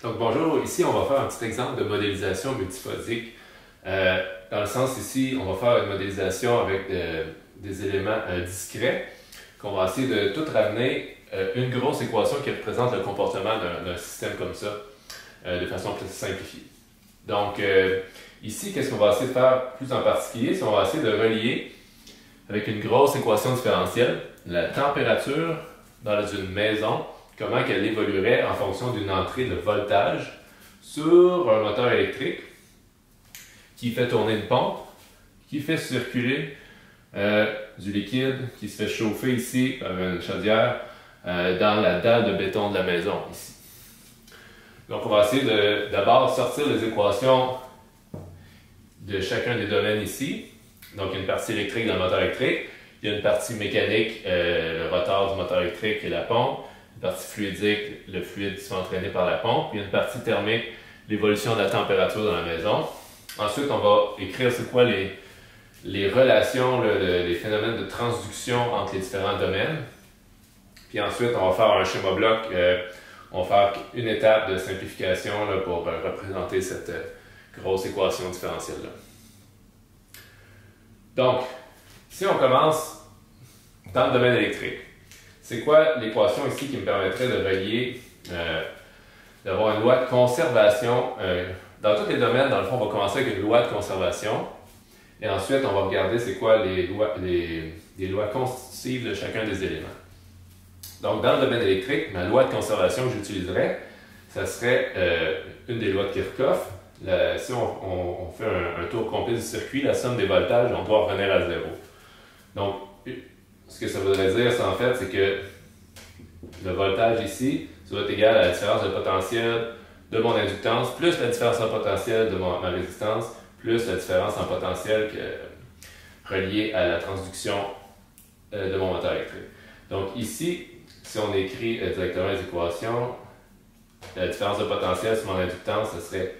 Donc bonjour, ici on va faire un petit exemple de modélisation multiphasique. Dans le sens ici, on va faire une modélisation avec des éléments discrets qu'on va essayer de tout ramener une grosse équation qui représente le comportement d'un système comme ça de façon plus simplifiée. Donc ici, qu'est-ce qu'on va essayer de faire plus en particulier? C'est qu'on va essayer de relier avec une grosse équation différentielle la température dans une maison, comment elle évoluerait en fonction d'une entrée de voltage sur un moteur électrique qui fait tourner une pompe, qui fait circuler du liquide, qui se fait chauffer ici par une chaudière dans la dalle de béton de la maison ici. Donc on va essayer de d'abord sortir les équations de chacun des domaines ici. Donc il y a une partie électrique dans le moteur électrique, il y a une partie mécanique, le rotor du moteur électrique et la pompe, une partie fluidique, le fluide qui se fait entraîner par la pompe, puis il y a une partie thermique, l'évolution de la température dans la maison. Ensuite, on va écrire c'est quoi les relations, les phénomènes de transduction entre les différents domaines. Puis ensuite, on va faire un schéma bloc, on va faire une étape de simplification là, pour représenter cette grosse équation différentielle-là. Donc, si on commence dans le domaine électrique, c'est quoi l'équation ici qui me permettrait de relier, d'avoir une loi de conservation? Dans tous les domaines, dans le fond, on va commencer avec une loi de conservation. Et ensuite, on va regarder c'est quoi les lois constitutives de chacun des éléments. Donc, dans le domaine électrique, ma loi de conservation que j'utiliserais, ça serait une des lois de Kirchhoff. Si on fait un tour complet du circuit, la somme des voltages, on doit revenir à zéro. Donc, ce que ça voudrait dire, c'est en fait, c'est que le voltage ici, ça va être égal à la différence de potentiel de mon inductance, plus la différence en potentiel de ma résistance, plus la différence en potentiel reliée à la transduction de mon moteur électrique. Donc ici, si on écrit directement les équations, la différence de potentiel sur mon inductance, ce serait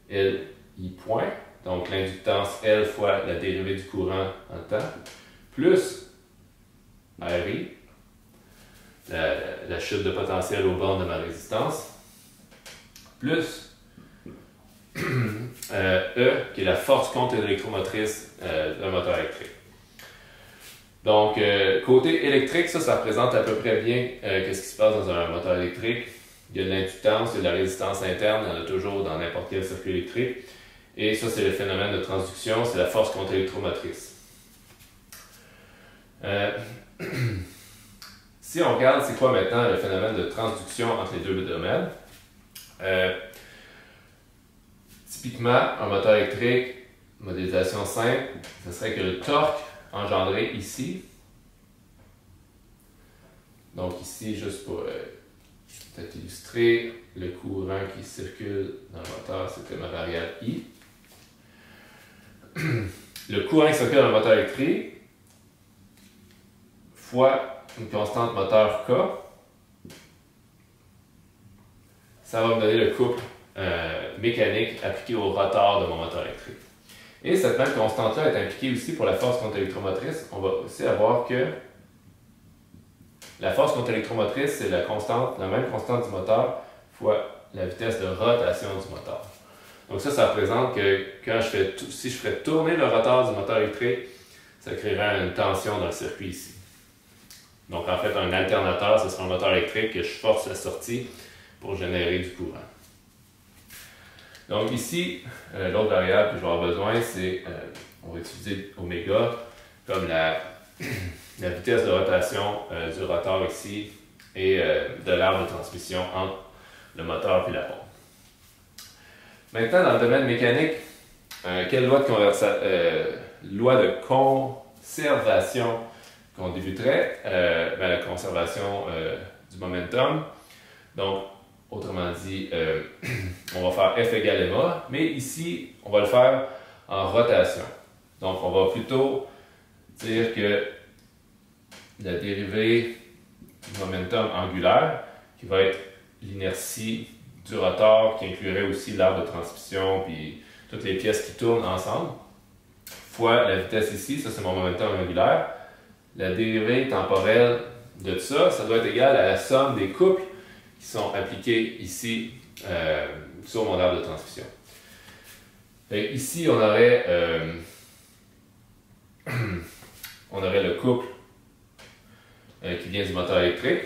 LI point, donc l'inductance L fois la dérivée du courant en temps, plus RI, la chute de potentiel aux bornes de ma résistance, plus E, qui est la force contre-électromotrice d'un moteur électrique. Donc, côté électrique, ça représente à peu près bien ce qui se passe dans un moteur électrique. Il y a de l'inductance, il y a de la résistance interne, il y en a toujours dans n'importe quel circuit électrique. Et ça, c'est le phénomène de transduction, c'est la force contre-électromotrice. Si on regarde c'est quoi maintenant le phénomène de transduction entre les deux domaines, typiquement, un moteur électrique, modélisation simple, ce serait que le torque engendré ici, donc ici, juste pour peut-être illustrer, le courant qui circule dans le moteur, c'était ma variable I. Le courant qui circule dans le moteur électrique fois une constante moteur K, ça va me donner le couple mécanique appliqué au rotor de mon moteur électrique. Et cette même constante-là est impliquée aussi pour la force contre-électromotrice. On va aussi avoir que la force contre-électromotrice, c'est la même constante du moteur fois la vitesse de rotation du moteur. Donc ça représente que quand si je ferais tourner le rotor du moteur électrique, ça créerait une tension dans le circuit ici. Donc en fait, un alternateur, ce sera un moteur électrique que je force la sortie pour générer du courant. Donc ici, l'autre variable que je vais avoir besoin, c'est, on va utiliser oméga comme la vitesse de rotation du rotor ici et de l'arbre de transmission entre le moteur et la pompe. Maintenant, dans le domaine mécanique, quelle loi de conservation qu'on débuterait? La conservation du momentum. Donc, autrement dit, on va faire F égale ma, mais ici, on va le faire en rotation. Donc, on va plutôt dire que la dérivée du momentum angulaire, qui va être l'inertie du rotor, qui inclurait aussi l'arbre de transmission, puis toutes les pièces qui tournent ensemble, fois la vitesse ici, ça c'est mon momentum angulaire. La dérivée temporelle de ça, ça doit être égal à la somme des couples qui sont appliqués ici sur mon arbre de transmission. Ici, on aurait le couple qui vient du moteur électrique.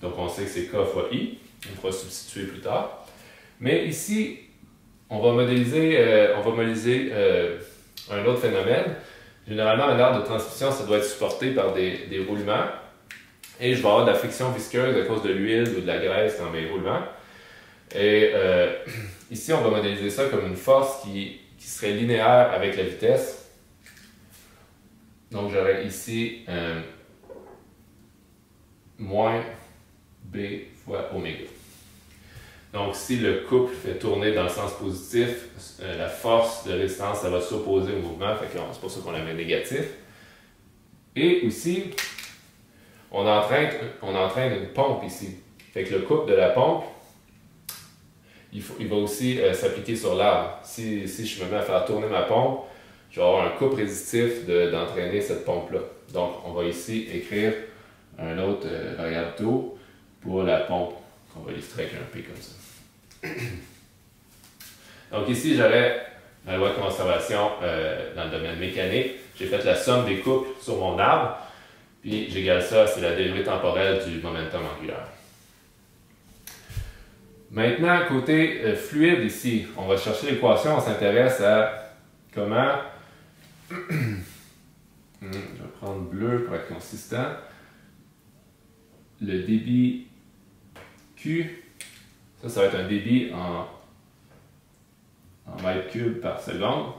Donc, on sait que c'est K fois I. On pourra substituer plus tard. Mais ici, on va modéliser un autre phénomène. Généralement, un arbre de transmission, ça doit être supporté par des roulements. Et je vais avoir de la friction visqueuse à cause de l'huile ou de la graisse dans mes roulements. Et ici, on va modéliser ça comme une force qui serait linéaire avec la vitesse. Donc, j'aurais ici moins B fois oméga. Donc, si le couple fait tourner dans le sens positif, la force de résistance, ça va s'opposer au mouvement, c'est pour ça qu'on la met négatif. Et aussi, on entraîne une pompe ici. Fait que le couple de la pompe, il va aussi s'appliquer sur l'arbre. Si je me mets à faire tourner ma pompe, je vais avoir un couple résistif d'entraîner cette pompe-là. Donc, on va ici écrire un autre variable taux pour la pompe, qu'on va illustrer avec un P comme ça. Donc ici, j'aurais la loi de conservation dans le domaine mécanique. J'ai fait la somme des couples sur mon arbre, puis j'égale ça, c'est la dérivée temporelle du momentum angulaire. Maintenant, côté fluide ici, on va chercher l'équation, on s'intéresse à comment, je vais prendre bleu pour être consistant, le débit Q, ça va être un débit en mètres cubes par seconde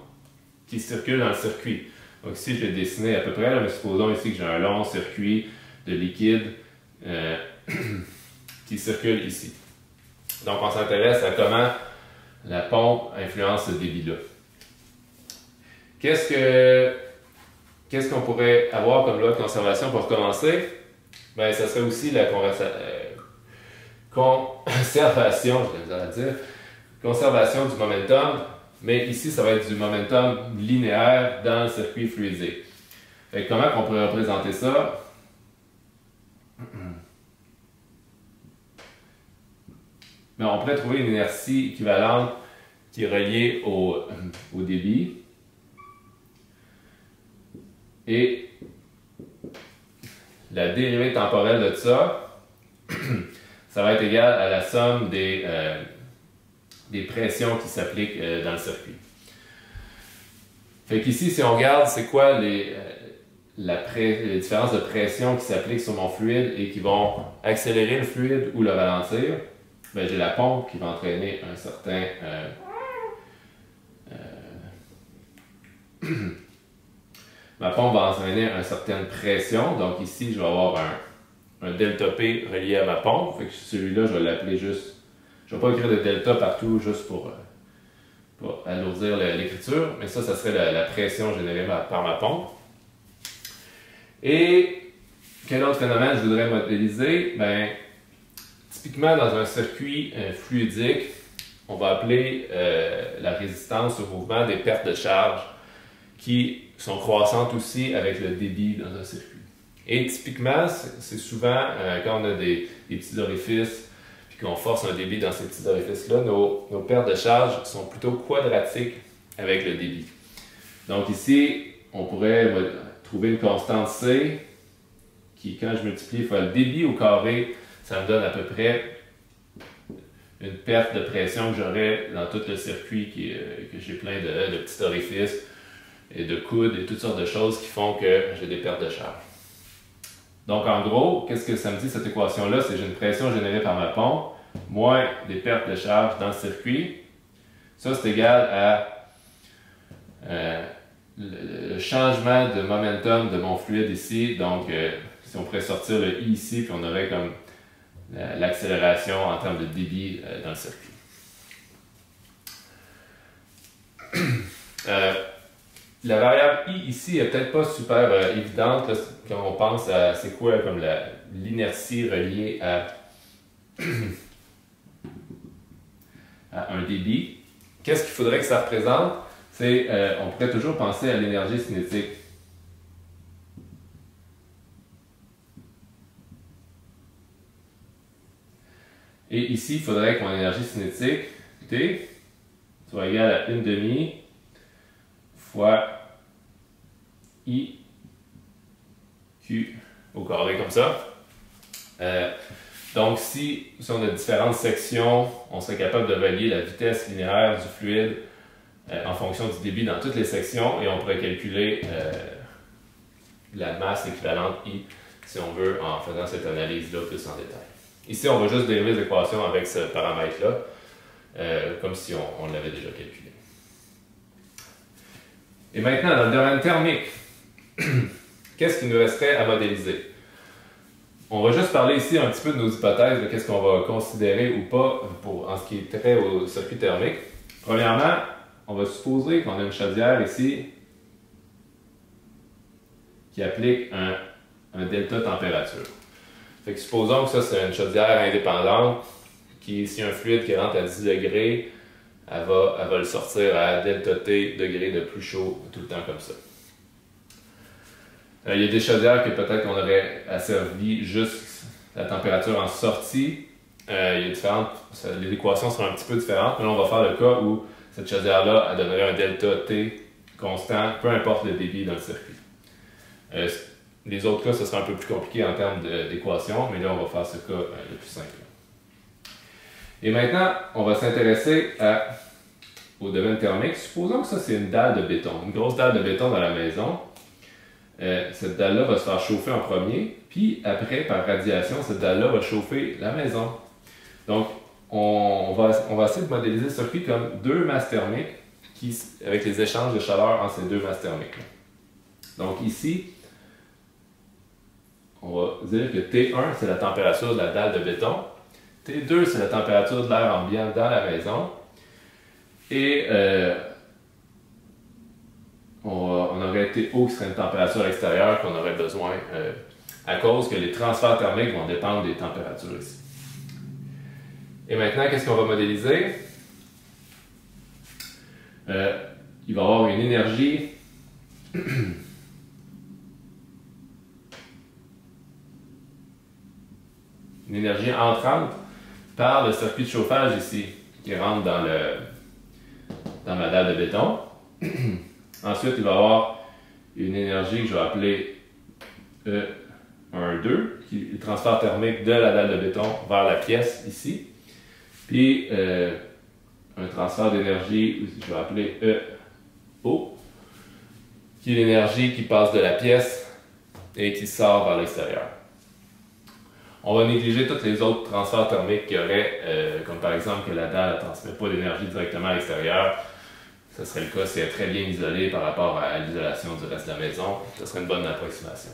qui circule dans le circuit. Donc ici, je l'ai dessiné à peu près, là, mais supposons ici que j'ai un long circuit de liquide qui circule ici. Donc on s'intéresse à comment la pompe influence ce débit-là. Qu'est-ce qu'on pourrait avoir comme loi de conservation pour commencer? Ben, ça serait aussi la conservation du momentum, mais ici, ça va être du momentum linéaire dans le circuit fluidisé. Fait que comment on pourrait représenter ça? Mais on pourrait trouver une inertie équivalente qui est reliée au débit. Et la dérivée temporelle de ça, ça va être égal à la somme des pressions qui s'appliquent dans le circuit. Fait qu'ici, si on regarde, c'est quoi les différences de pression qui s'appliquent sur mon fluide et qui vont accélérer le fluide ou le ralentir, ben, j'ai la pompe qui va entraîner un certain ma pompe va entraîner une certaine pression. Donc ici, je vais avoir un delta P relié à ma pompe. Fait que celui-là, je vais l'appeler juste. Je ne vais pas écrire de delta partout juste pour alourdir l'écriture, mais ça serait la pression générée par ma pompe. Et quel autre phénomène je voudrais modéliser? Ben, typiquement, dans un circuit fluidique, on va appeler la résistance au mouvement des pertes de charge qui sont croissantes aussi avec le débit dans un circuit. Et typiquement, c'est souvent quand on a des petits orifices puis qu'on force un débit dans ces petits orifices-là, nos pertes de charge sont plutôt quadratiques avec le débit. Donc ici, on pourrait trouver une constante C qui, quand je multiplie fois le débit au carré, ça me donne à peu près une perte de pression que j'aurais dans tout le circuit que j'ai plein de petits orifices et de coudes et toutes sortes de choses qui font que j'ai des pertes de charge. Donc en gros, qu'est-ce que ça me dit cette équation-là? C'est que j'ai une pression générée par ma pompe moins des pertes de charge dans le circuit. Ça, c'est égal à le changement de momentum de mon fluide ici. Donc, si on pourrait sortir le I ici, puis on aurait comme l'accélération en termes de débit dans le circuit. La variable I ici n'est peut-être pas super évidente là, quand on pense à c'est quoi comme l'inertie reliée à un débit. Qu'est-ce qu'il faudrait que ça représente? C'est, on pourrait toujours penser à l'énergie cinétique. Et ici, il faudrait que mon énergie cinétique, T, soit égale à 1/2 fois I Q au carré comme ça. Donc, si on a différentes sections, on serait capable de relier la vitesse linéaire du fluide en fonction du débit dans toutes les sections et on pourrait calculer la masse équivalente I, si on veut, en faisant cette analyse-là plus en détail. Ici, on va juste dériver les équations avec ce paramètre-là, comme si on l'avait déjà calculé. Et maintenant, dans le domaine thermique, qu'est-ce qu'il nous resterait à modéliser? On va juste parler ici un petit peu de nos hypothèses, de qu'est-ce qu'on va considérer ou pas en ce qui est trait au circuit thermique. Premièrement, on va supposer qu'on a une chaudière ici qui applique un delta température. Fait que supposons que ça c'est une chaudière indépendante qui, si un fluide qui rentre à 10 degrés, elle va le sortir à delta T degrés de plus chaud tout le temps comme ça. Il y a des chaudières que peut-être qu'on aurait asservi juste la température en sortie. Il y a les équations seront un petit peu différentes, mais là on va faire le cas où cette chaudière-là elle donnerait un delta T constant, peu importe le débit dans le circuit. Les autres cas, ce sera un peu plus compliqué en termes d'équations, mais là on va faire ce cas le plus simple. Et maintenant, on va s'intéresser au domaine thermique. Supposons que ça c'est une dalle de béton, une grosse dalle de béton dans la maison. Cette dalle-là va se faire chauffer en premier, puis après, par radiation, cette dalle-là va chauffer la maison. Donc, on va essayer de modéliser le circuit comme deux masses thermiques avec les échanges de chaleur entre ces deux masses thermiques. Donc ici, on va dire que T1, c'est la température de la dalle de béton. T2, c'est la température de l'air ambiant dans la maison. Et on aurait TO qui serait une température extérieure qu'on aurait besoin à cause que les transferts thermiques vont dépendre des températures ici. Et maintenant, qu'est-ce qu'on va modéliser? Il va y avoir une énergie entrante par le circuit de chauffage ici, qui rentre dans ma dalle de béton. Ensuite, il va y avoir une énergie que je vais appeler E12, qui est le transfert thermique de la dalle de béton vers la pièce ici. Puis un transfert d'énergie, je vais appeler EO, qui est l'énergie qui passe de la pièce et qui sort vers l'extérieur. On va négliger tous les autres transferts thermiques qu'il y aurait, comme par exemple que la dalle ne transmet pas d'énergie directement à l'extérieur. Ce serait le cas si elle est très bien isolée par rapport à l'isolation du reste de la maison. Ce serait une bonne approximation.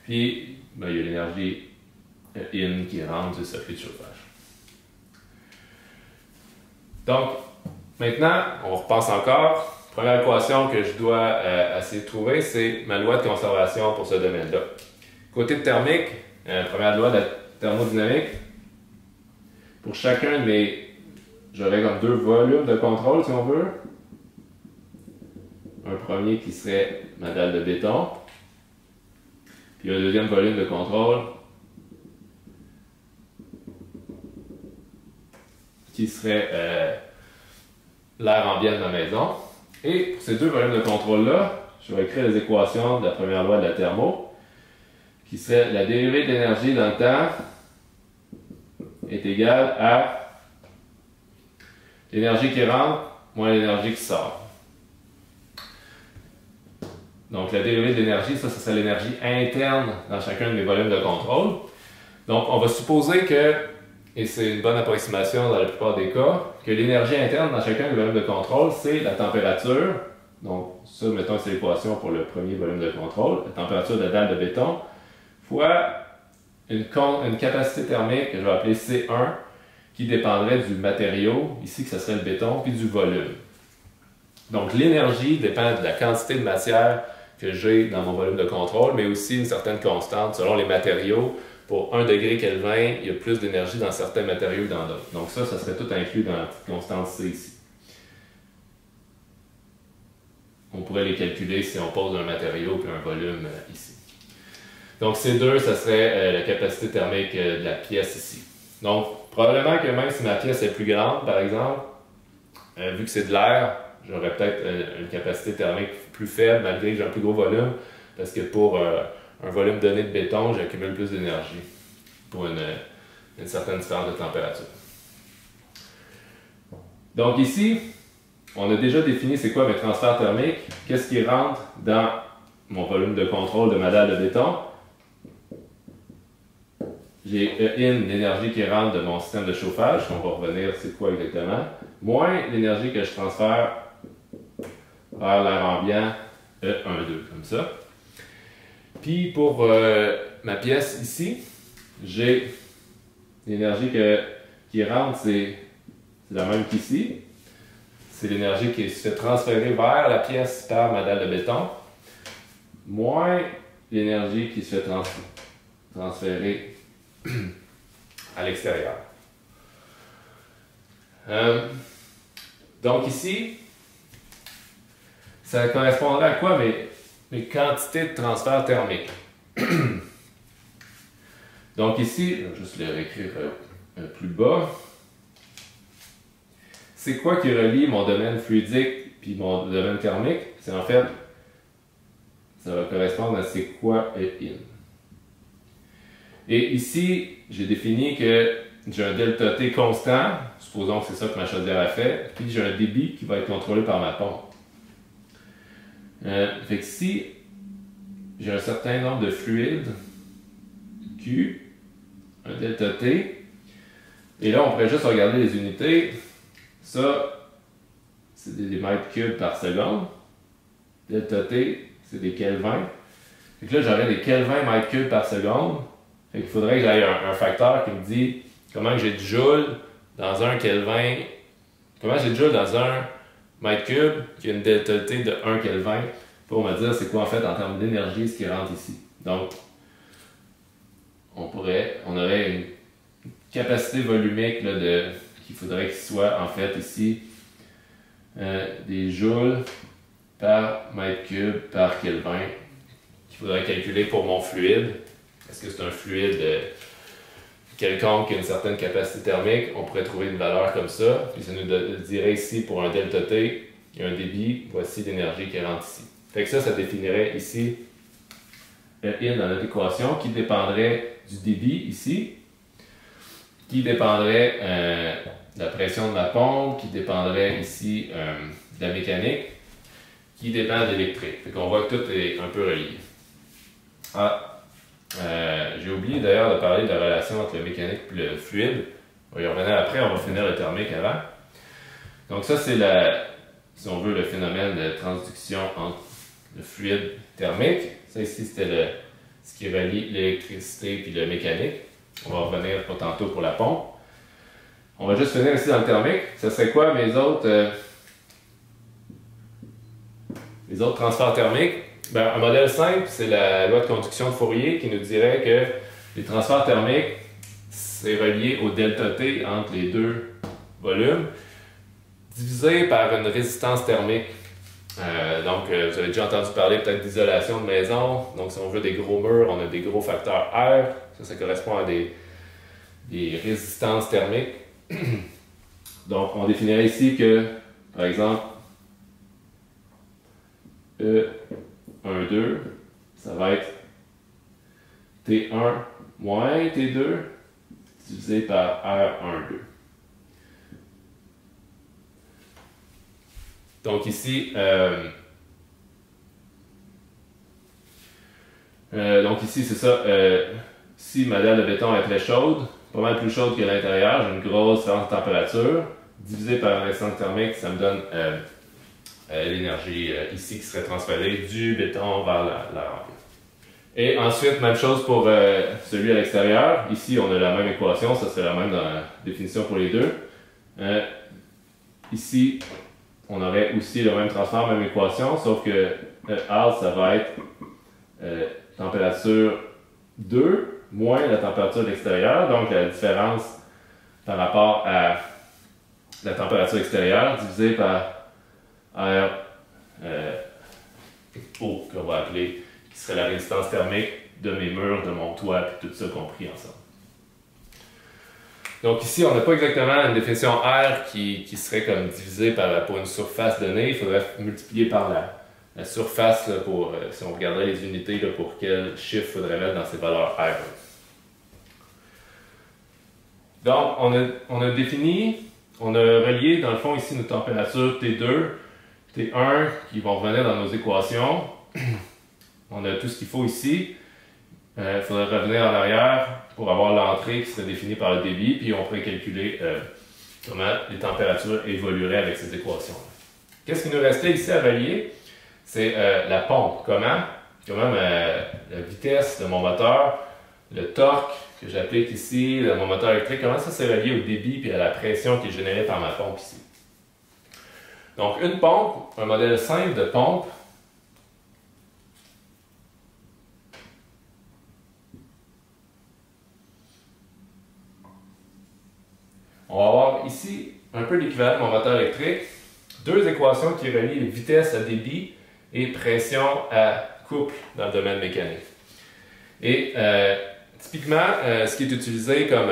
Puis, il y a l'énergie in qui rentre du circuit de chauffage. Donc, maintenant, on repasse encore. Première équation que je dois essayer de trouver, c'est ma loi de conservation pour ce domaine-là. Côté de thermique, première loi de la thermodynamique, pour chacun de mes... J'aurais comme deux volumes de contrôle, si on veut. Un premier qui serait ma dalle de béton. Puis un deuxième volume de contrôle qui serait l'air ambiant de ma maison. Et pour ces deux volumes de contrôle-là, je vais écrire les équations de la première loi de la thermo, qui serait la dérivée de l'énergie dans le temps est égale à l'énergie qui rentre moins l'énergie qui sort. Donc la dérivée de l'énergie, ça serait l'énergie interne dans chacun de mes volumes de contrôle. Donc on va supposer que, et c'est une bonne approximation dans la plupart des cas, que l'énergie interne dans chacun des volumes de contrôle, c'est la température. Donc ça, mettons, c'est l'équation pour le premier volume de contrôle, la température de la dalle de béton, fois une capacité thermique que je vais appeler C1, qui dépendrait du matériau, ici que ce serait le béton, puis du volume. Donc l'énergie dépend de la quantité de matière que j'ai dans mon volume de contrôle, mais aussi une certaine constante selon les matériaux. Pour 1 degré Kelvin, il y a plus d'énergie dans certains matériaux que dans d'autres. Donc ça serait tout inclus dans la petite constante C ici. On pourrait les calculer si on pose un matériau puis un volume ici. Donc C2, ça serait la capacité thermique de la pièce ici. Donc, probablement que même si ma pièce est plus grande, par exemple, vu que c'est de l'air, j'aurais peut-être une capacité thermique plus faible, malgré que j'ai un plus gros volume, parce que pour un volume donné de béton, j'accumule plus d'énergie pour une certaine différence de température. Donc ici, on a déjà défini c'est quoi mes transferts thermiques, qu'est-ce qui rentre dans mon volume de contrôle de ma dalle de béton. J'ai E in, l'énergie qui rentre de mon système de chauffage, on va revenir c'est quoi exactement, moins l'énergie que je transfère vers l'air ambiant, E12, comme ça. Puis pour ma pièce ici, j'ai l'énergie qui rentre, c'est la même qu'ici. C'est l'énergie qui se fait transférer vers la pièce par ma dalle de béton, moins l'énergie qui se fait transférer à l'extérieur. Donc ici, ça correspondrait à quoi mes quantités de transfert thermique? Donc ici, je vais juste le réécrire plus bas. C'est quoi qui relie mon domaine fluidique puis mon domaine thermique? C'est en fait, ça va correspondre à c'est quoi E in. Et ici, j'ai défini que j'ai un delta T constant, supposons que c'est ça que ma chaudière a fait, puis j'ai un débit qui va être contrôlé par ma pompe. Fait que si j'ai un certain nombre de fluides, Q, un delta T, et là on pourrait juste regarder les unités, ça c'est des mètres cubes par seconde, delta T c'est des kelvins, fait que là j'aurais des kelvins mètres cubes par seconde, fait qu'il faudrait que j'aille un facteur qui me dit comment j'ai de joule dans un kelvin, comment j'ai de joule dans un mètre cube qui a une delta T de 1 kelvin pour me dire c'est quoi en fait en termes d'énergie ce qui rentre ici. Donc, on aurait une capacité volumique là, qu'il faudrait qu'il soit en fait ici des joules par mètre cube par kelvin qu'il faudrait calculer pour mon fluide. Est-ce que c'est un fluide quelconque qui a une certaine capacité thermique? On pourrait trouver une valeur comme ça. Puis ça nous dirait ici pour un delta T, il y a un débit, voici l'énergie qui rentre ici. Fait que ça définirait ici E in dans notre équation qui dépendrait du débit ici, qui dépendrait de la pression de ma pompe, qui dépendrait ici de la mécanique, qui dépend de l'électrique. Fait qu'on voit que tout est un peu relié. J'ai oublié d'ailleurs de parler de la relation entre le mécanique et le fluide. On va y revenir après, on va finir le thermique avant. Donc ça c'est si on veut, le phénomène de transduction entre le fluide thermique. Ça ici c'était ce qui relie l'électricité et le mécanique. On va revenir pour tantôt pour la pompe. On va juste finir ici dans le thermique. Ça serait quoi mes autres transferts thermiques? Ben, un modèle simple, c'est la loi de conduction de Fourier qui nous dirait que les transferts thermiques, c'est relié au delta T entre les deux volumes, divisé par une résistance thermique. Donc, vous avez déjà entendu parler peut-être d'isolation de maison. Donc, si on veut des gros murs, on a des gros facteurs R. Ça correspond à des résistances thermiques. Donc, on définirait ici que, par exemple, E12, ça va être T1 moins T2 divisé par R12. Donc ici, c'est ça. Si ma dalle de béton est très chaude, pas mal plus chaude que l'intérieur, j'ai une grosse différence de température, divisé par l'instance thermique, ça me donne l'énergie ici qui serait transférée du béton vers l'air ambiant. Et ensuite, même chose pour celui à l'extérieur. Ici, on a la même équation, ça serait la même dans la définition pour les deux. Ici, on aurait aussi le même transfert, même équation, sauf que R, ça va être température 2 moins la température de l'extérieur, donc la différence par rapport à la température extérieure divisé par R O, qu'on va appeler, qui serait la résistance thermique de mes murs, de mon toit, puis tout ça compris ensemble. Donc ici, on n'a pas exactement une définition R qui serait comme divisée pour une surface donnée. Il faudrait multiplier par la surface là, si on regardait les unités là, pour quel chiffre il faudrait mettre dans ces valeurs R. Donc, on a défini, on a relié dans le fond ici nos températures T2, T1 qui vont revenir dans nos équations. On a tout ce qu'il faut ici. Il faudrait revenir en arrière pour avoir l'entrée qui serait définie par le débit, puis on pourrait calculer comment les températures évolueraient avec ces équations. Qu'est-ce qui nous restait ici à relier? C'est la pompe. Comment la vitesse de mon moteur, le torque que j'applique ici, mon moteur électrique, comment ça c'est relié au débit et à la pression qui est générée par ma pompe ici. Donc une pompe, un modèle simple de pompe, on va avoir ici un peu l'équivalent de mon moteur électrique, deux équations qui relient les vitesses à débit et pression à couple dans le domaine mécanique. Et typiquement, ce qui est utilisé comme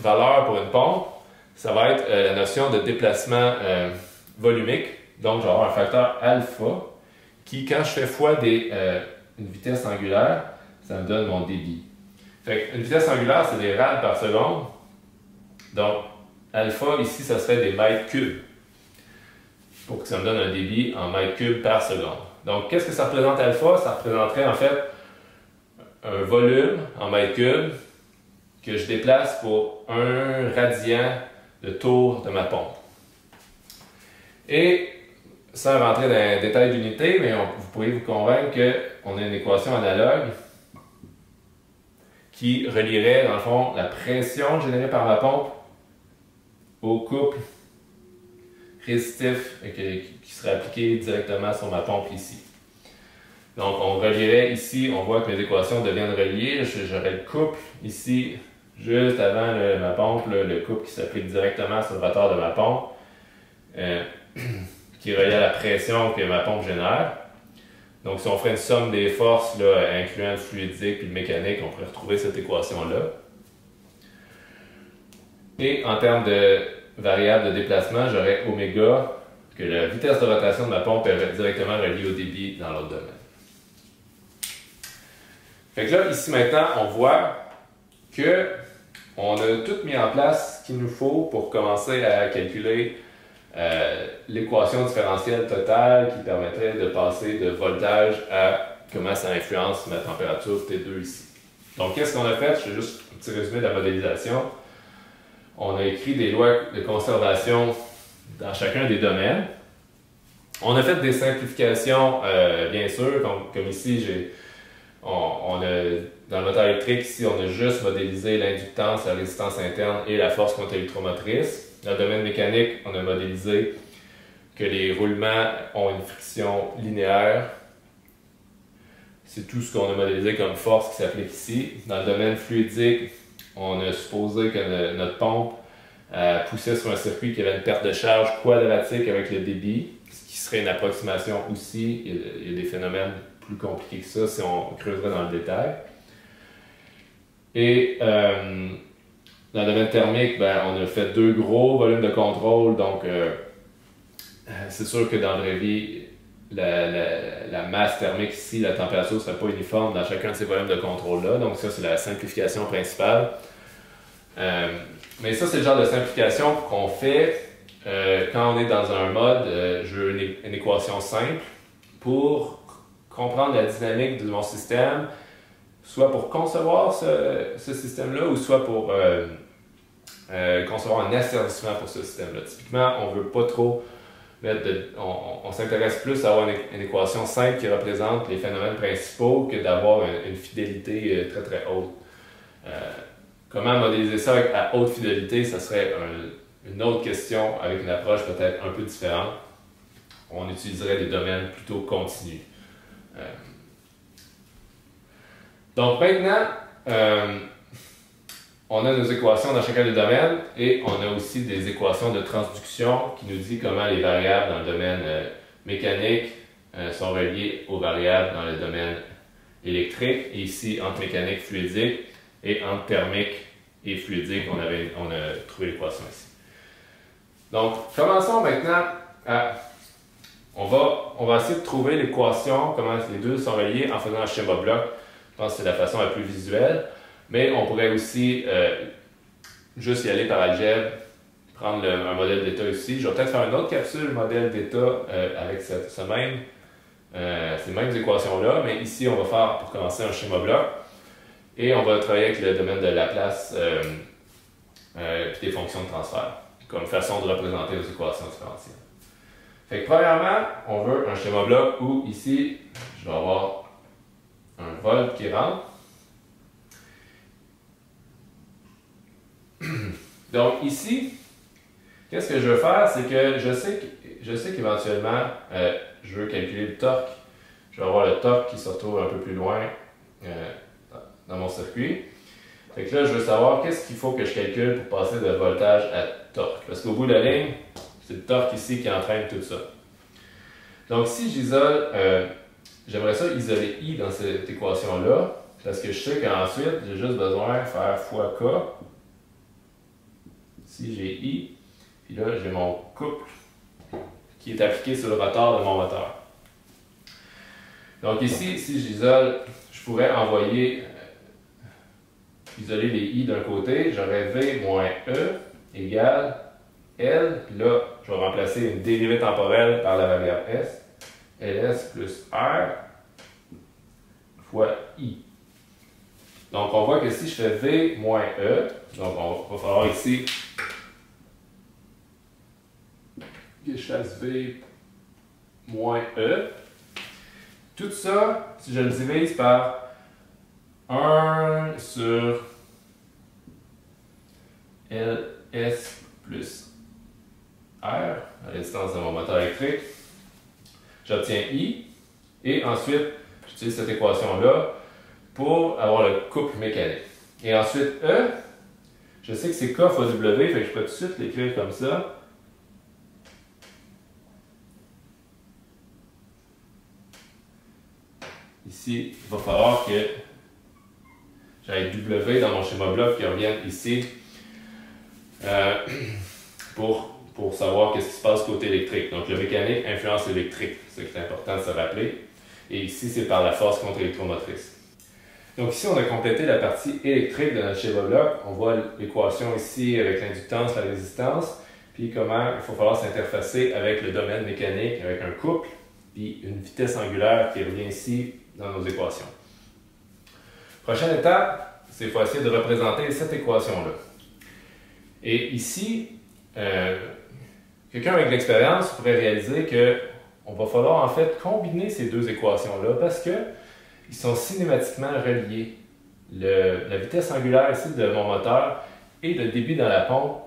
valeur pour une pompe, ça va être la notion de déplacement volumique. Donc, je vais avoir un facteur alpha qui, quand je fais fois une vitesse angulaire, ça me donne mon débit. Fait une vitesse angulaire, c'est des rads par seconde. Donc, alpha, ici, ça serait des mètres cubes. Pour que ça me donne un débit en mètres cubes par seconde. Donc, qu'est-ce que ça représente alpha? Ça représenterait en fait un volume en mètres cubes que je déplace pour un radian de tour de ma pompe. Et sans rentrer dans les détails d'unité, mais vous pourriez vous convaincre qu'on a une équation analogue qui relierait dans le fond la pression générée par ma pompe au couple résistif qui serait appliqué directement sur ma pompe ici. Donc on relierait ici, on voit que mes équations deviennent reliées. J'aurais le couple ici, juste avant ma pompe, le couple qui s'applique directement sur le rotor de ma pompe, qui est relié à la pression que ma pompe génère. Donc si on ferait une somme des forces, là, incluant le fluidique et le mécanique, on pourrait retrouver cette équation-là. Et en termes de variable de déplacement, j'aurais oméga, que la vitesse de rotation de ma pompe est directement reliée au débit dans l'autre domaine. Fait que là, ici maintenant, on voit que on a tout mis en place ce qu'il nous faut pour commencer à calculer l'équation différentielle totale qui permettrait de passer de voltage à comment ça influence ma température T2 ici. Donc, qu'est-ce qu'on a fait? Je fais juste un petit résumé de la modélisation. On a écrit des lois de conservation dans chacun des domaines. On a fait des simplifications, bien sûr, comme ici, dans le moteur électrique, ici, on a juste modélisé l'inductance, la résistance interne et la force contre-électromotrice. Dans le domaine mécanique, on a modélisé que les roulements ont une friction linéaire. C'est tout ce qu'on a modélisé comme force qui s'applique ici. Dans le domaine fluidique, on a supposé que notre pompe poussait sur un circuit qui avait une perte de charge quadratique avec le débit, ce qui serait une approximation aussi. Il y a des phénomènes plus compliqués que ça si on creuserait dans le détail. Et dans le domaine thermique, on a fait deux gros volumes de contrôle, donc c'est sûr que dans la vraie vie, la masse thermique ici, la température ne serait pas uniforme dans chacun de ces volumes de contrôle-là, donc ça c'est la simplification principale. Mais ça c'est le genre de simplification qu'on fait quand on est dans un mode, je veux une équation simple pour comprendre la dynamique de mon système, soit pour concevoir ce système-là ou soit pour concevoir un asservissement pour ce système-là. Typiquement, on ne veut pas trop on s'intéresse plus à avoir une équation simple qui représente les phénomènes principaux que d'avoir une fidélité très très haute. Comment modéliser ça à haute fidélité, ça serait une autre question avec une approche peut-être un peu différente. On utiliserait des domaines plutôt continus. Donc maintenant, on a nos équations dans chacun des domaines et on a aussi des équations de transduction qui nous disent comment les variables dans le domaine mécanique sont reliées aux variables dans le domaine électrique, et ici entre mécanique fluidique, et entre thermique et fluidique, on a trouvé l'équation ici. Donc, commençons maintenant à... On va essayer de trouver l'équation, comment les deux sont reliés en faisant un schéma bloc. Je pense que c'est la façon la plus visuelle, mais on pourrait aussi juste y aller par algèbre, prendre un modèle d'état ici. Je vais peut-être faire une autre capsule modèle d'état avec ces mêmes équations-là, mais ici, on va faire, pour commencer, un schéma bloc. Et on va travailler avec le domaine de Laplace et des fonctions de transfert, comme façon de représenter les équations différentielles. Fait que premièrement, on veut un schéma bloc où ici, je vais avoir un volt qui rentre. Donc ici, qu'est-ce que je veux faire, c'est que je sais qu'éventuellement, je veux calculer le torque. Je vais avoir le torque qui se retrouve un peu plus loin dans mon circuit. Fait que là, je veux savoir qu'est-ce qu'il faut que je calcule pour passer de voltage à torque. Parce qu'au bout de la ligne, c'est le torque ici qui entraîne tout ça. Donc si j'isole, j'aimerais ça isoler I dans cette équation-là, parce que je sais qu'ensuite, j'ai juste besoin de faire fois K. Ici, j'ai I, puis là, j'ai mon couple qui est appliqué sur le rotor de mon moteur. Donc ici, si j'isole, je pourrais isoler les I d'un côté, j'aurais V moins E égale L, puis là, je vais remplacer une dérivée temporelle par la variable S, Ls plus R fois I. Donc on voit que si je fais V moins E, donc on va falloir ici que je fasse V moins E. Tout ça, si je le divise par 1 sur Ls plus R, la résistance de mon moteur électrique, j'obtiens I, et ensuite, j'utilise cette équation-là pour avoir le couple mécanique. Et ensuite, E, je sais que c'est K fois W, fait que je peux tout de suite l'écrire comme ça. Ici, il va falloir que j'aille W dans mon schéma bloc qui revienne ici pour savoir qu'est-ce qui se passe côté électrique. Donc, le mécanique influence l'électrique, c'est ce qui est important de se rappeler. Et ici, c'est par la force contre-électromotrice. Donc ici, on a complété la partie électrique de notre schéma bloc. On voit l'équation ici avec l'inductance, la résistance, puis comment il faut falloir s'interfacer avec le domaine mécanique, avec un couple, puis une vitesse angulaire qui revient ici dans nos équations. Prochaine étape, c'est qu'il faut essayer de représenter cette équation-là. Et ici, quelqu'un avec de l'expérience pourrait réaliser qu'on va falloir en fait combiner ces deux équations-là parce qu'ils sont cinématiquement reliés. La vitesse angulaire ici de mon moteur et le débit dans la pompe,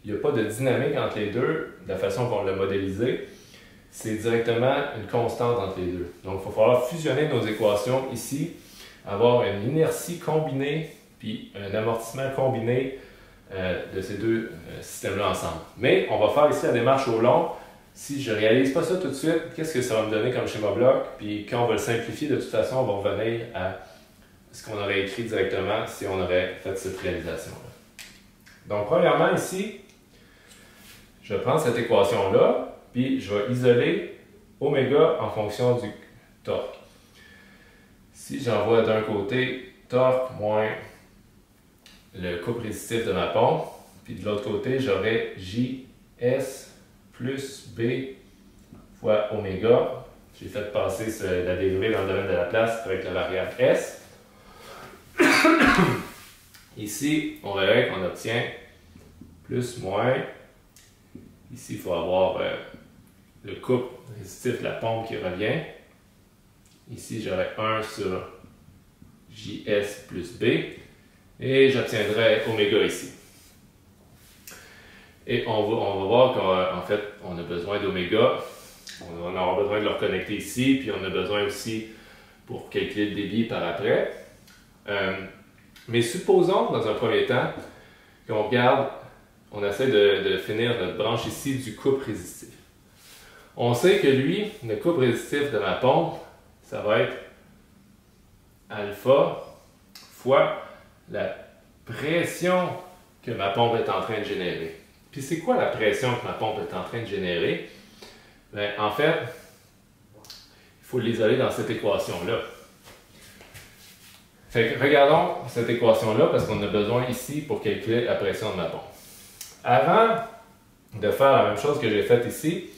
il n'y a pas de dynamique entre les deux, de la façon qu'on l'a modélisé. C'est directement une constante entre les deux. Donc, il va falloir fusionner nos équations ici, avoir une inertie combinée, puis un amortissement combiné de ces deux systèmes-là ensemble. Mais on va faire ici la démarche au long. Si je ne réalise pas ça tout de suite, qu'est-ce que ça va me donner comme schéma bloc? Puis quand on va le simplifier, de toute façon, on va revenir à ce qu'on aurait écrit directement si on aurait fait cette réalisation-là. Donc, premièrement, ici, je prends cette équation-là, puis je vais isoler oméga en fonction du torque. Si j'envoie d'un côté torque moins le couple résistif de ma pompe, puis de l'autre côté, j'aurai JS plus B fois oméga. J'ai fait passer la dérivée dans le domaine de Laplace avec la variable S. Ici, on verrait qu'on obtient plus moins. Ici, il faut avoir le couple résistif de la pompe qui revient. Ici, j'aurai 1 sur JS plus B. Et j'obtiendrai oméga ici. Et on va voir qu'en fait, on a besoin d'oméga. On aura besoin de le reconnecter ici, puis on a besoin aussi pour calculer le débit par après. Mais supposons, dans un premier temps, qu'on regarde, on essaie de finir notre branche ici du couple résistif. On sait que lui, le couple résistif de ma pompe, ça va être alpha fois la pression que ma pompe est en train de générer. Puis c'est quoi la pression que ma pompe est en train de générer? Bien, en fait, il faut l'isoler dans cette équation-là. Fait que regardons cette équation-là parce qu'on a besoin ici pour calculer la pression de ma pompe. Avant de faire la même chose que j'ai faite ici,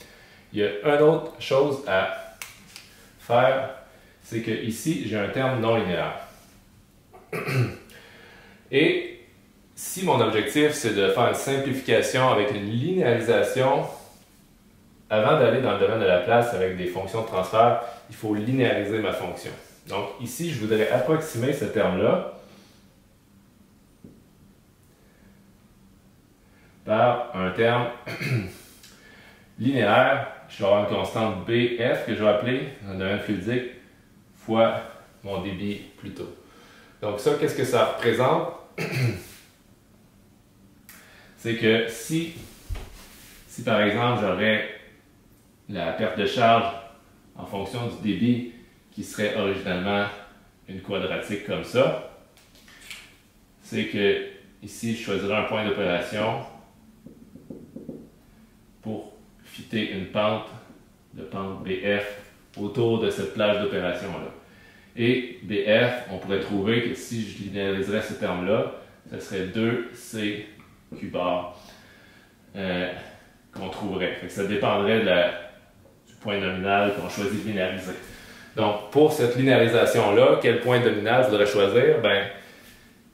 il y a une autre chose à faire, c'est que ici j'ai un terme non linéaire. Et si mon objectif c'est de faire une simplification avec une linéarisation, avant d'aller dans le domaine de la place avec des fonctions de transfert, il faut linéariser ma fonction. Donc ici, je voudrais approximer ce terme-là par un terme linéaire. Je vais avoir une constante BF que je vais appeler dans le domaine fluidique fois mon débit plus tôt. Donc ça, qu'est-ce que ça représente? C'est que si par exemple j'aurais la perte de charge en fonction du débit qui serait originalement une quadratique comme ça, c'est que ici je choisirais un point d'opération pour fitter une pente BF autour de cette plage d'opération-là. Et BF, on pourrait trouver que si je linéariserais ce terme-là, ce serait 2C Q bar qu'on trouverait. Fait que ça dépendrait du point nominal qu'on choisit de linéariser. Donc, pour cette linéarisation-là, quel point nominal je voudrais choisir? Ben,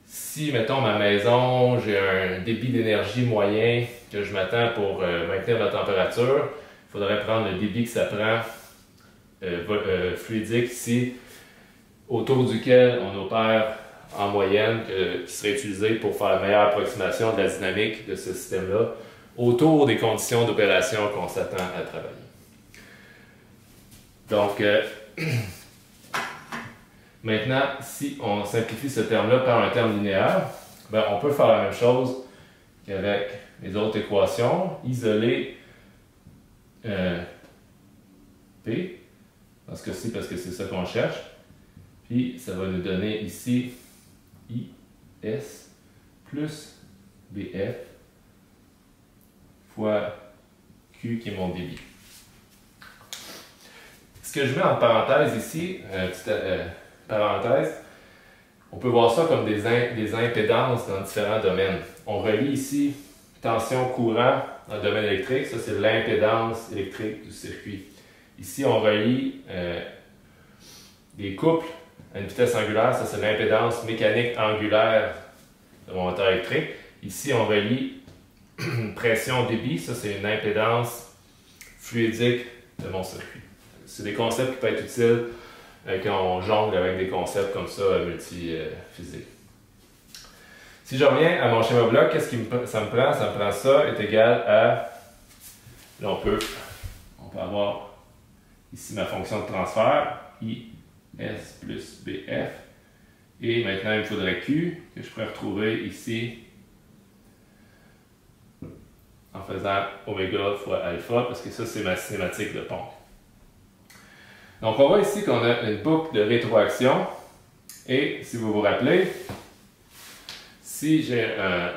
si, mettons, ma maison, j'ai un débit d'énergie moyen que je m'attends pour maintenir la température, il faudrait prendre le débit que ça prend fluidique ici, autour duquel on opère en moyenne, qui serait utilisé pour faire la meilleure approximation de la dynamique de ce système-là, autour des conditions d'opération qu'on s'attend à travailler. Donc, maintenant, si on simplifie ce terme-là par un terme linéaire, ben, on peut faire la même chose qu'avec les autres équations, isoler P, parce que c'est ça qu'on cherche, puis ça va nous donner ici IS plus BF fois Q qui est mon débit. Ce que je mets en parenthèse ici, parenthèse, on peut voir ça comme des impédances dans différents domaines. On relie ici tension courant dans le domaine électrique, ça c'est l'impédance électrique du circuit. Ici on relie des couples à une vitesse angulaire, ça c'est l'impédance mécanique angulaire de mon moteur électrique. Ici on relie pression-débit, ça c'est une impédance fluidique de mon circuit. C'est des concepts qui peuvent être utiles quand on jongle avec des concepts comme ça multi-physique. Si je reviens à mon schéma bloc, qu'est-ce que ça me prend? Ça me prend ça est égal à... Là on peut avoir ici ma fonction de transfert, IS plus BF. Et maintenant il me faudrait Q, que je pourrais retrouver ici en faisant oméga fois alpha, parce que ça c'est ma cinématique de pompe. Donc on voit ici qu'on a une boucle de rétroaction, et si vous vous rappelez, si j'ai un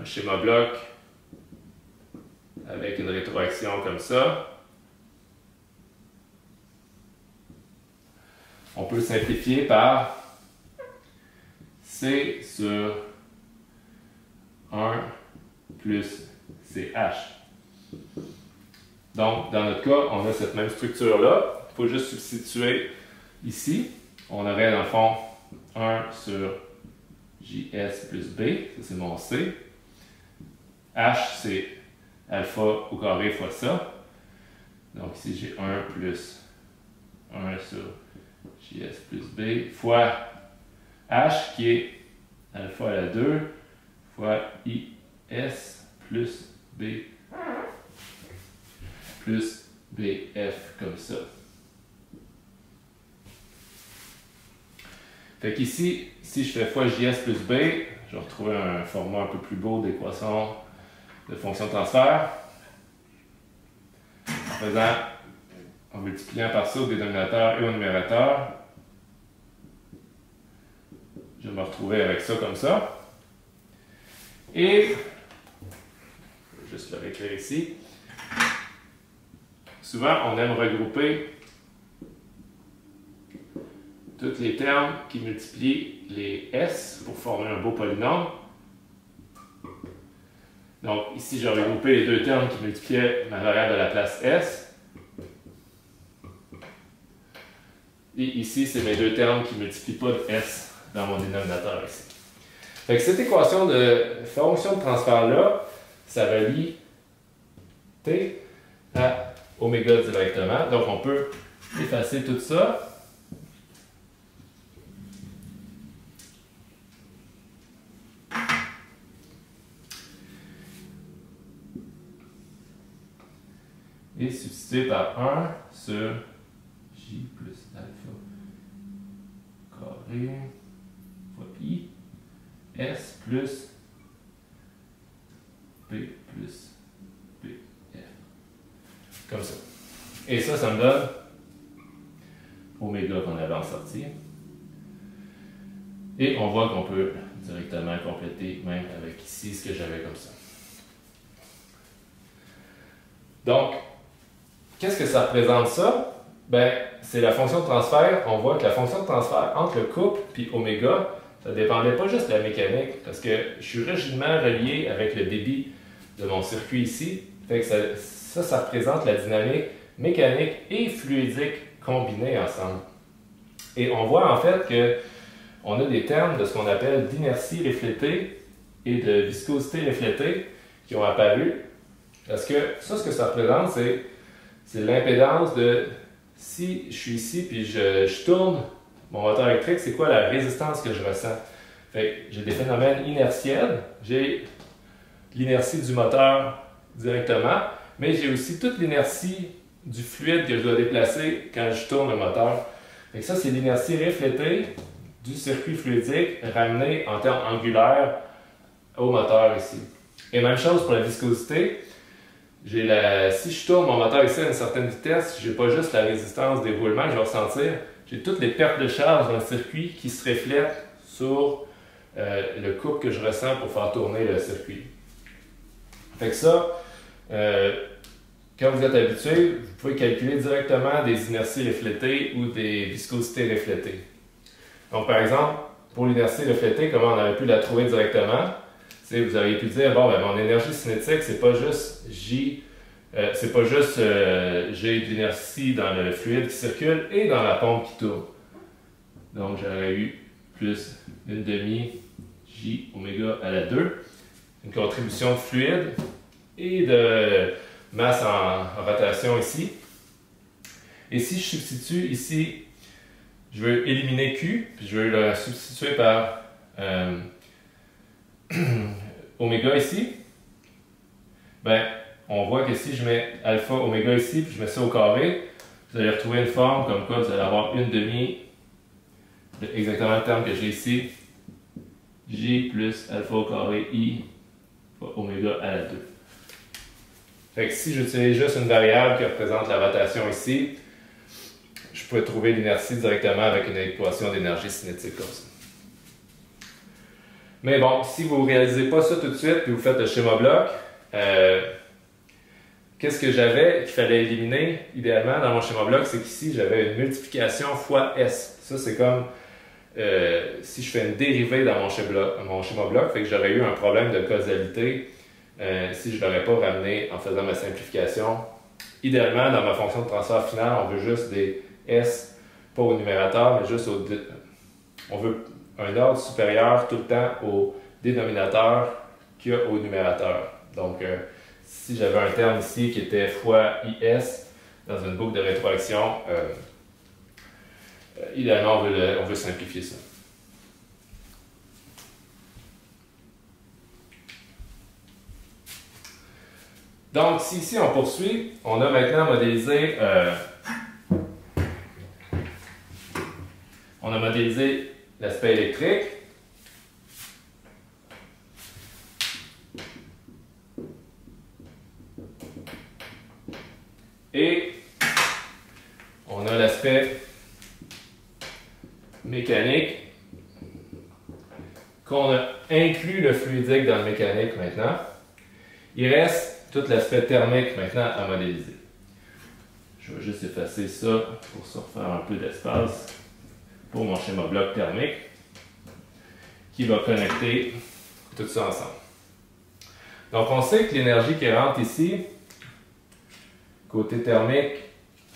schéma bloc avec une rétroaction comme ça, on peut simplifier par C sur 1 plus CH. Donc, dans notre cas, on a cette même structure-là. Il faut juste substituer ici. On aurait dans le fond 1 sur JS plus B, ça c'est mon C. H c'est alpha au carré fois ça. Donc ici j'ai 1 plus 1 sur JS plus B fois H qui est alpha à la 2 fois IS plus B plus BF comme ça. Fait qu'ici, si je fais fois JS plus B, je vais retrouver un format un peu plus beau d'équation de fonction de transfert. En multipliant par ça au dénominateur et au numérateur, je vais me retrouver avec ça comme ça. Et, je vais juste le réécrire ici. Souvent, on aime regrouper tous les termes qui multiplient les S pour former un beau polynôme. Donc, ici, j'ai regroupé les deux termes qui multipliaient ma variable à la place S. Et ici, c'est mes deux termes qui ne multiplient pas de S dans mon dénominateur ici. Fait que cette équation de fonction de transfert-là, ça relie T à oméga directement. Donc, on peut effacer tout ça. Et substituer par 1 sur J plus alpha carré fois I S plus P plus PF. Comme ça. Et ça me donne oméga qu'on avait en sortie. Et on voit qu'on peut directement compléter même avec ici ce que j'avais comme ça. Donc, qu'est-ce que ça représente ça? Ben, c'est la fonction de transfert. On voit que la fonction de transfert entre le couple et oméga, ça ne dépendait pas juste de la mécanique, parce que je suis rigidement relié avec le débit de mon circuit ici. Fait que ça représente la dynamique mécanique et fluidique combinée ensemble. Et on voit en fait qu'on a des termes de ce qu'on appelle d'inertie reflétée et de viscosité reflétée qui ont apparu. Parce que ça, ce que ça représente, c'est l'impédance de si je suis ici puis je tourne mon moteur électrique, c'est quoi la résistance que je ressens? Fait que j'ai des phénomènes inertiels, j'ai l'inertie du moteur directement, mais j'ai aussi toute l'inertie du fluide que je dois déplacer quand je tourne le moteur. Fait que ça, c'est l'inertie reflétée du circuit fluidique ramenée en termes angulaires au moteur ici. Et même chose pour la viscosité. Si je tourne mon moteur ici à une certaine vitesse, je n'ai pas juste la résistance des roulements que je vais ressentir, j'ai toutes les pertes de charge dans le circuit qui se reflètent sur le couple que je ressens pour faire tourner le circuit. Fait que ça, quand vous êtes habitué, vous pouvez calculer directement des inerties reflétées ou des viscosités reflétées. Donc par exemple, pour l'inertie reflétée, comment on aurait pu la trouver directement? Vous auriez pu dire, bon, ben, mon énergie cinétique, c'est pas juste J, c'est pas juste j'ai de l'inertie dans le fluide qui circule et dans la pompe qui tourne. Donc j'aurais eu plus une demi J oméga à la 2, une contribution de fluide et de masse en rotation ici. Et si je substitue ici, je veux éliminer Q, puis je veux le substituer par oméga ici, ben, on voit que si je mets alpha oméga ici, puis je mets ça au carré, vous allez retrouver une forme comme quoi vous allez avoir une demi de exactement le terme que j'ai ici, J plus alpha au carré I fois oméga à la 2. Fait que si j'utilise juste une variable qui représente la rotation ici, je peux trouver l'inertie directement avec une équation d'énergie cinétique comme ça. Mais bon, si vous ne réalisez pas ça tout de suite puis vous faites le schéma bloc, qu'est-ce que j'avais qu'il fallait éliminer idéalement dans mon schéma bloc? C'est qu'ici, j'avais une multiplication fois S. Ça, c'est comme si je fais une dérivée dans mon schéma bloc, fait que j'aurais eu un problème de causalité si je ne l'aurais pas ramené en faisant ma simplification. Idéalement, dans ma fonction de transfert final, on veut juste des S, pas au numérateur, mais juste on veut un ordre supérieur tout le temps au dénominateur qu'il y a au numérateur. Donc, si j'avais un terme ici qui était fois IS dans une boucle de rétroaction, idéalement, on veut simplifier ça. Donc, si ici on poursuit, on a maintenant modélisé l'aspect électrique. Et on a l'aspect mécanique qu'on a inclus le fluidique dans le mécanique maintenant, il reste tout l'aspect thermique maintenant à modéliser. Je vais juste effacer ça pour se refaire un peu d'espace pour mon schéma bloc thermique qui va connecter tout ça ensemble. Donc on sait que l'énergie qui rentre ici, côté thermique,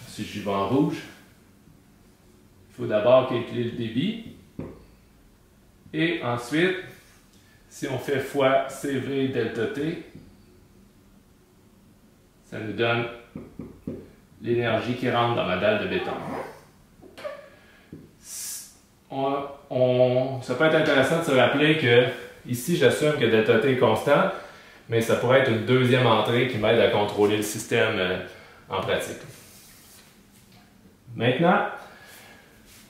si je vais en rouge, il faut d'abord calculer le débit. Et ensuite, si on fait fois CV delta T, ça nous donne l'énergie qui rentre dans ma dalle de béton. Ça peut être intéressant de se rappeler que ici, j'assume que delta T est constant, mais ça pourrait être une deuxième entrée qui m'aide à contrôler le système en pratique. Maintenant,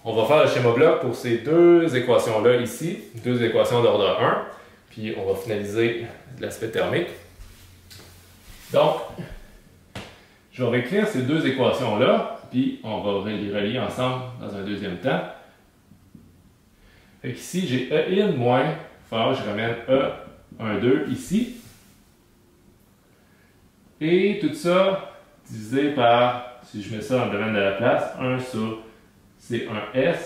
on va faire le schéma bloc pour ces deux équations-là ici, deux équations d'ordre 1, puis on va finaliser l'aspect thermique. Donc, je vais réécrire ces deux équations-là, puis on va les relier ensemble dans un deuxième temps. Fait qu'ici, j'ai E in moins, je ramène E12 ici. Et tout ça divisé par, si je mets ça dans le domaine de la place, 1 sur C1S,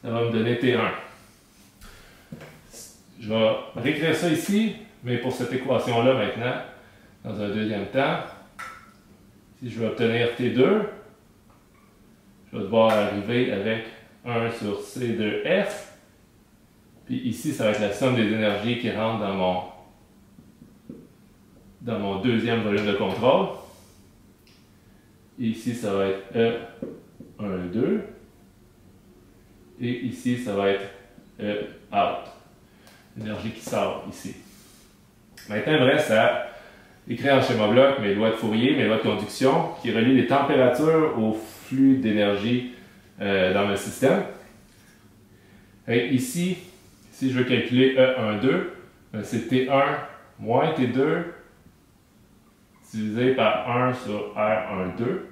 ça va me donner T1. Je vais réécrire ça ici, mais pour cette équation-là maintenant, dans un deuxième temps, si je veux obtenir T2, je vais devoir arriver avec 1 sur C2S, puis ici, ça va être la somme des énergies qui rentrent dans mon deuxième volume de contrôle. Et ici, ça va être E1, 2. Et ici, ça va être E out. L'énergie qui sort ici. Maintenant, il me reste à écrire en schéma bloc mes lois de Fourier, mes lois de conduction, qui relient les températures au flux d'énergie dans le système. Et ici, si je veux calculer E1, 2, c'est T1 moins T2 divisé par 1 sur R1, 2.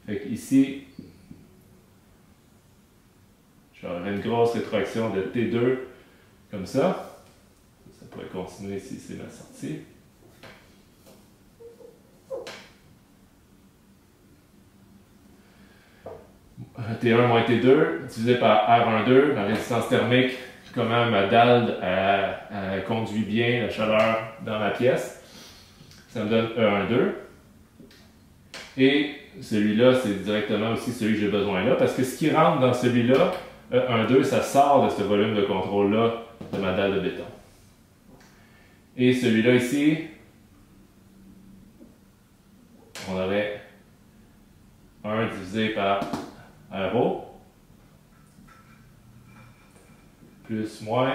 Fait qu'ici, j'aurai une grosse rétroaction de T2 comme ça. Ça pourrait continuer si c'est ma sortie. T1 moins T2 divisé par R12, la résistance thermique, comment ma dalle conduit bien la chaleur dans ma pièce. Ça me donne E12. Et celui-là, c'est directement aussi celui que j'ai besoin là, parce que ce qui rentre dans celui-là, E12, ça sort de ce volume de contrôle-là de ma dalle de béton. Et celui-là ici, on aurait 1 divisé par RO, plus moins,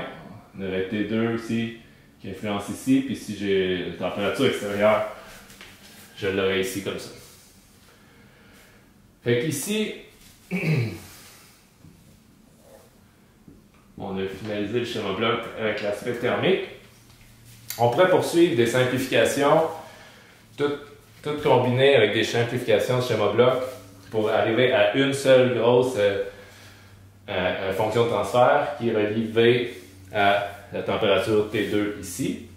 on aurait T2 ici qui influence ici, puis si j'ai une température extérieure, je l'aurais ici comme ça. Fait qu'ici, on a finalisé le schéma bloc avec l'aspect thermique. On pourrait poursuivre des simplifications, toutes combinées avec des simplifications de schéma bloc pour arriver à une seule grosse fonction de transfert qui relie V à la température T2 ici,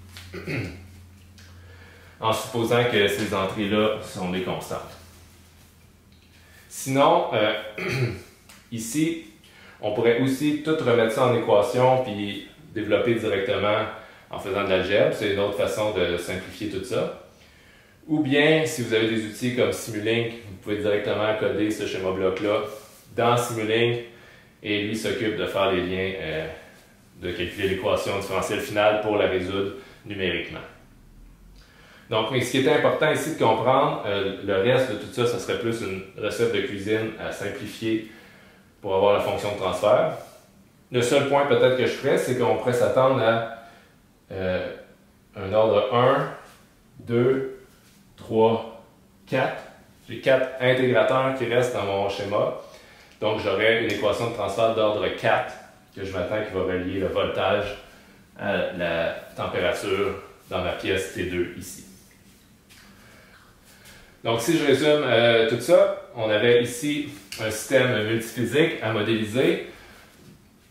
en supposant que ces entrées-là sont des constantes. Sinon, ici, on pourrait aussi tout remettre ça en équation puis développer directement en faisant de l'algèbre. C'est une autre façon de simplifier tout ça. Ou bien, si vous avez des outils comme Simulink, vous pouvez directement coder ce schéma bloc-là dans Simulink et lui s'occupe de faire les liens, de calculer l'équation différentielle finale pour la résoudre numériquement. Donc, mais ce qui est important ici de comprendre, le reste de tout ça, ce serait plus une recette de cuisine à simplifier pour avoir la fonction de transfert. Le seul point peut-être que je ferais, c'est qu'on pourrait s'attendre à un ordre 1, 2, 3, 4. J'ai 4 intégrateurs qui restent dans mon schéma. Donc, j'aurais une équation de transfert d'ordre 4 que je m'attends qui va relier le voltage à la température dans ma pièce T2 ici. Donc, si je résume tout ça, on avait ici un système multiphysique à modéliser.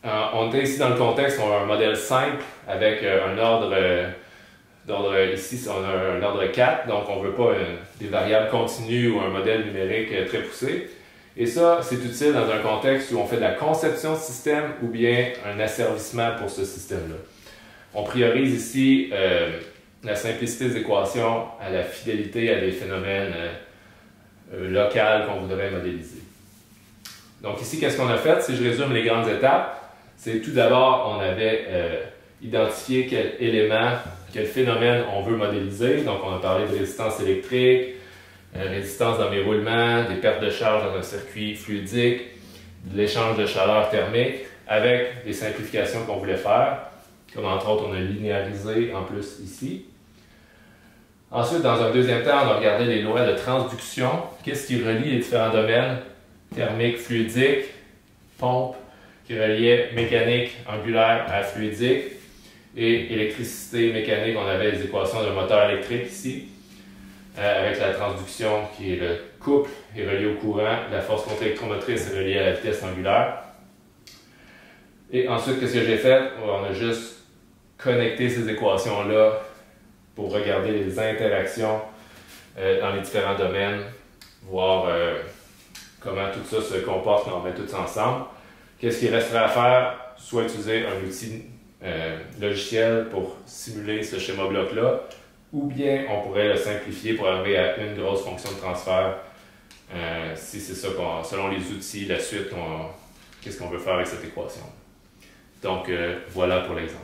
On était ici dans le contexte, on a un modèle simple avec un ordre ici, on a un ordre 4, donc on ne veut pas des variables continues ou un modèle numérique très poussé. Et ça, c'est utile dans un contexte où on fait de la conception de système ou bien un asservissement pour ce système-là. On priorise ici la simplicité des équations à la fidélité à des phénomènes locaux qu'on voudrait modéliser. Donc ici, qu'est-ce qu'on a fait? Si je résume les grandes étapes, c'est tout d'abord, on avait identifié quel élément, quel phénomène on veut modéliser. Donc on a parlé de résistance électrique, résistance dans mes roulements, des pertes de charge dans un circuit fluidique, de l'échange de chaleur thermique, avec des simplifications qu'on voulait faire, comme entre autres on a linéarisé en plus ici. Ensuite, dans un deuxième temps, on a regardé les lois de transduction. Qu'est-ce qui relie les différents domaines? Thermique, fluidique, pompe, qui reliait mécanique angulaire à fluidique, et électricité mécanique, on avait les équations d'un moteur électrique ici, avec la transduction qui est le couple est relié au courant, la force contre-électromotrice est reliée à la vitesse angulaire. Et ensuite, qu'est-ce que j'ai fait? On a juste connecté ces équations-là pour regarder les interactions dans les différents domaines, voir comment tout ça se comporte quand on met tout ça ensemble. Qu'est-ce qu'il resterait à faire? Soit utiliser un outil logiciel pour simuler ce schéma bloc-là, ou bien on pourrait le simplifier pour arriver à une grosse fonction de transfert. Si c'est ça, selon les outils, la suite, qu'est-ce qu'on veut faire avec cette équation. Donc, voilà pour l'exemple.